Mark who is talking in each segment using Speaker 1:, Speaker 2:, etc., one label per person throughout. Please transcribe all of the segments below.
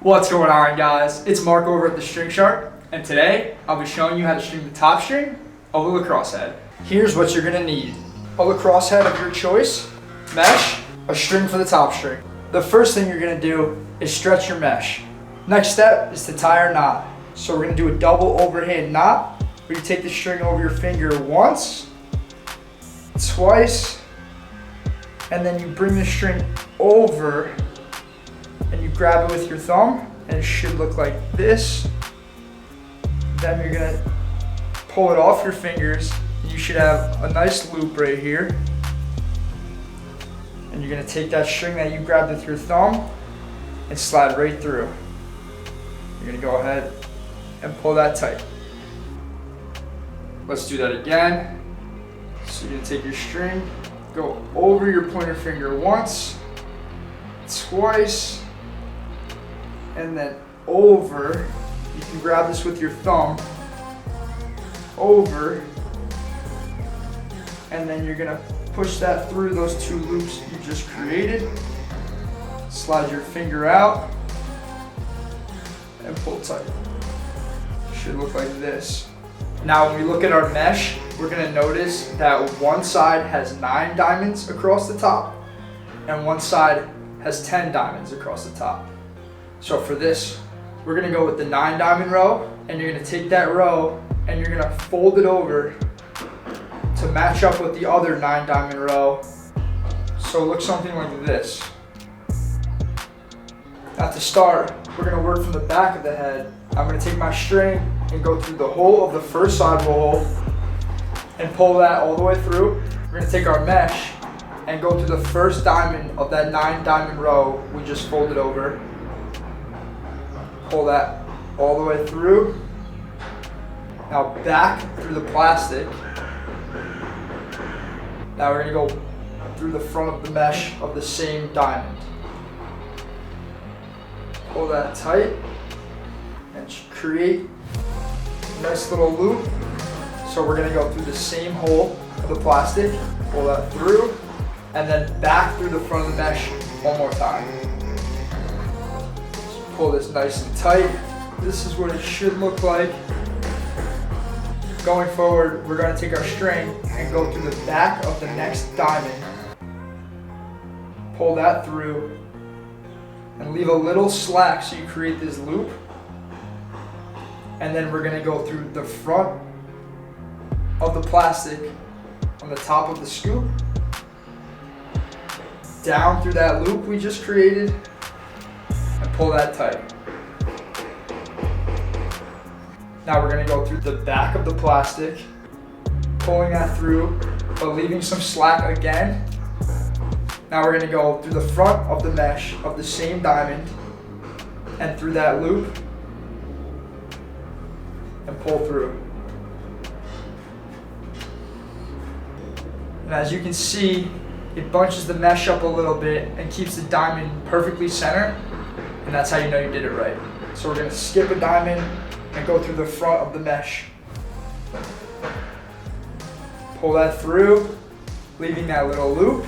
Speaker 1: What's going on, guys? It's Mark over at the String Shark, and today I'll be showing you how to string the top string of a lacrosse head. Here's what you're gonna need: a lacrosse head of your choice, mesh, a string for the top string. The first thing you're gonna do is stretch your mesh. Next step is to tie our knot. So we're gonna do a double overhand knot, where you take the string over your finger once, twice, and then you bring the string over and you grab it with your thumb, and it should look like this. Then you're gonna pull it off your fingers, and you should have a nice loop right here. And you're gonna take that string that you grabbed with your thumb and slide right through. You're gonna go ahead and pull that tight. Let's do that again. So you're gonna take your string, go over your pointer finger once, twice, and then over. You can grab this with your thumb, over, and then you're gonna push that through those two loops you just created. Slide your finger out and pull tight. Should look like this. Now when we look at our mesh, we're gonna notice that one side has 9 diamonds across the top and one side has 10 diamonds across the top. So for this, we're gonna go with the 9 diamond row, and you're gonna take that row and you're gonna fold it over to match up with the other 9 diamond row. So it looks something like this. Now to start, we're gonna work from the back of the head. I'm gonna take my string and go through the hole of the first sidewall hole and pull that all the way through. We're gonna take our mesh and go through the first diamond of that 9 diamond row we just folded over. Pull that all the way through. Now back through the plastic. Now we're gonna go through the front of the mesh of the same diamond. Pull that tight and create a nice little loop. So we're gonna go through the same hole of the plastic, pull that through, and then back through the front of the mesh one more time. Just pull this nice and tight. This is what it should look like. Going forward, we're gonna take our string and go through the back of the next diamond, pull that through, and leave a little slack so you create this loop. And then we're gonna go through the front of the plastic on the top of the scoop, down through that loop we just created, and pull that tight. Now we're gonna go through the back of the plastic, pulling that through, but leaving some slack again. Now we're gonna go through the front of the mesh of the same diamond and through that loop and pull through. And as you can see, it bunches the mesh up a little bit and keeps the diamond perfectly centered, and that's how you know you did it right. So we're gonna skip a diamond and go through the front of the mesh. Pull that through, leaving that little loop.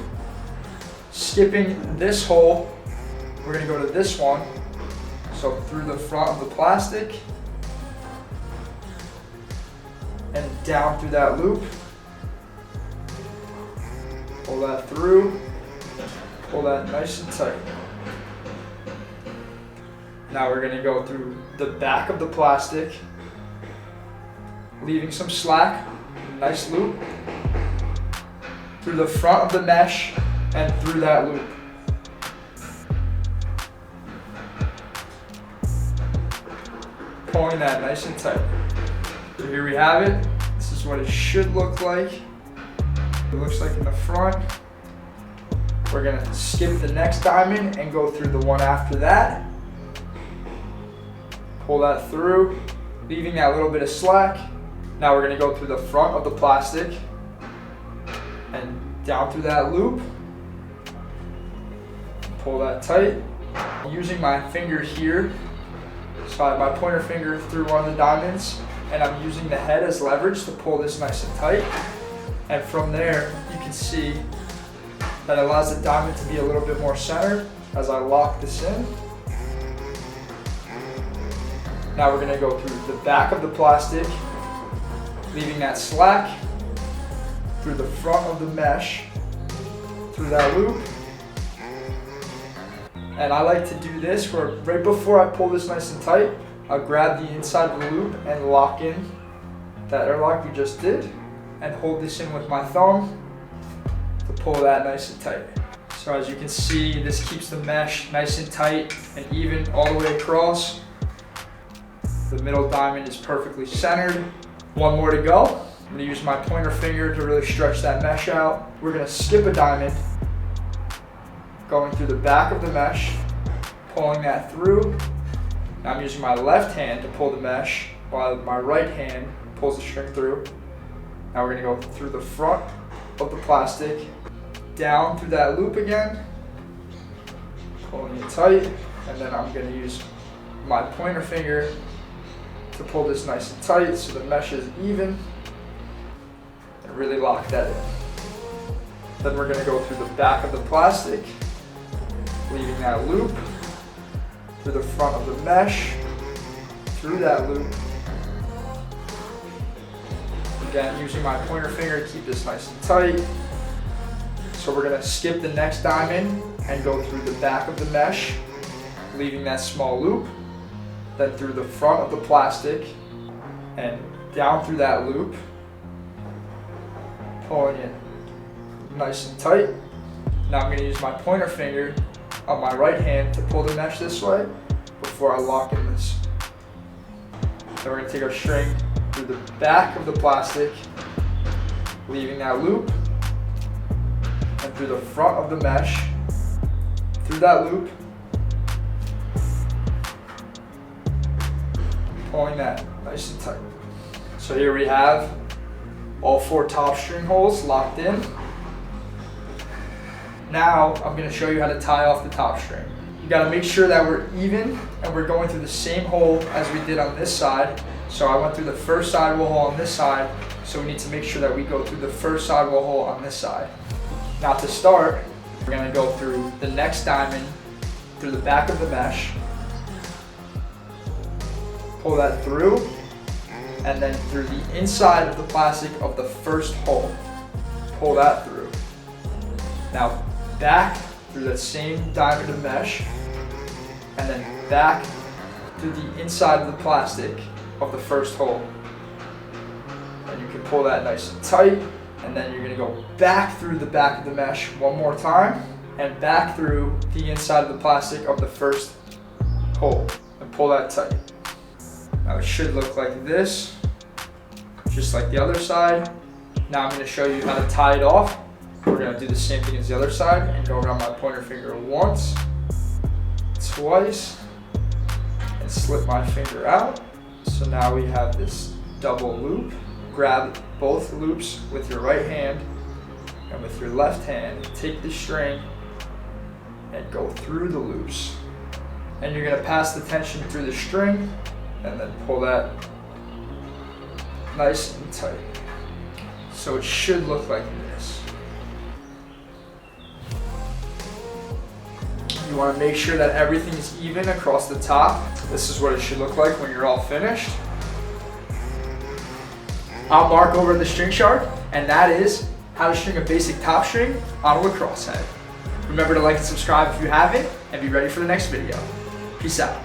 Speaker 1: Skipping this hole, we're gonna go to this one. So through the front of the plastic and down through that loop. Pull that through, pull that nice and tight. Now we're gonna go through the back of the plastic, leaving some slack, nice loop, through the front of the mesh and through that loop. Pulling that nice and tight. So here we have it. This is what it should look like. It looks like in the front. We're gonna skip the next diamond and go through the one after that. Pull that through, leaving that little bit of slack. Now we're gonna go through the front of the plastic and down through that loop. Pull that tight. Using my finger here, so I have my pointer finger through one of the diamonds, and I'm using the head as leverage to pull this nice and tight. And from there, you can see that allows the diamond to be a little bit more centered as I lock this in. Now we're gonna go through the back of the plastic, leaving that slack, through the front of the mesh, through that loop. And I like to do this where right before I pull this nice and tight, I'll grab the inside of the loop and lock in that airlock we just did, and hold this in with my thumb to pull that nice and tight. So as you can see, this keeps the mesh nice and tight and even all the way across. The middle diamond is perfectly centered. One more to go. I'm gonna use my pointer finger to really stretch that mesh out. We're gonna skip a diamond, going through the back of the mesh, pulling that through. Now I'm using my left hand to pull the mesh while my right hand pulls the string through. Now we're gonna go through the front of the plastic, down through that loop again, pulling it tight, and then I'm gonna use my pointer finger to pull this nice and tight so the mesh is even, and really lock that in. Then we're gonna go through the back of the plastic, leaving that loop, through the front of the mesh, through that loop. Again, using my pointer finger to keep this nice and tight. So we're gonna skip the next diamond and go through the back of the mesh, leaving that small loop, then through the front of the plastic and down through that loop, pulling it nice and tight. Now I'm gonna use my pointer finger on my right hand to pull the mesh this way before I lock in this. Then we're gonna take our string through the back of the plastic, leaving that loop, and through the front of the mesh, through that loop, pulling that nice and tight. So here we have all 4 top string holes locked in. Now I'm going to show you how to tie off the top string. You got to make sure that we're even and we're going through the same hole as we did on this side. So I went through the first sidewall hole on this side, so we need to make sure that we go through the first sidewall hole on this side. Now to start, we're going to go through the next diamond, through the back of the mesh, pull that through, and then through the inside of the plastic of the first hole, pull that through. Now back through that same diamond of mesh, and then back through the inside of the plastic of the first hole. And you can pull that nice and tight, and then you're gonna go back through the back of the mesh one more time, and back through the inside of the plastic of the first hole, and pull that tight. Now it should look like this, just like the other side. Now I'm gonna show you how to tie it off. We're gonna do the same thing as the other side and go around my pointer finger once, twice, and slip my finger out. So now we have this double loop. Grab both loops with your right hand, and with your left hand, take the string and go through the loops. And you're gonna pass the tension through the string and then pull that nice and tight. So it should look like this. You want to make sure that everything is even across the top. This is what it should look like when you're all finished. I'll mark over the string chart, and that is how to string a basic top string on a lacrosse head. Remember to like and subscribe if you haven't, and be ready for the next video. Peace out.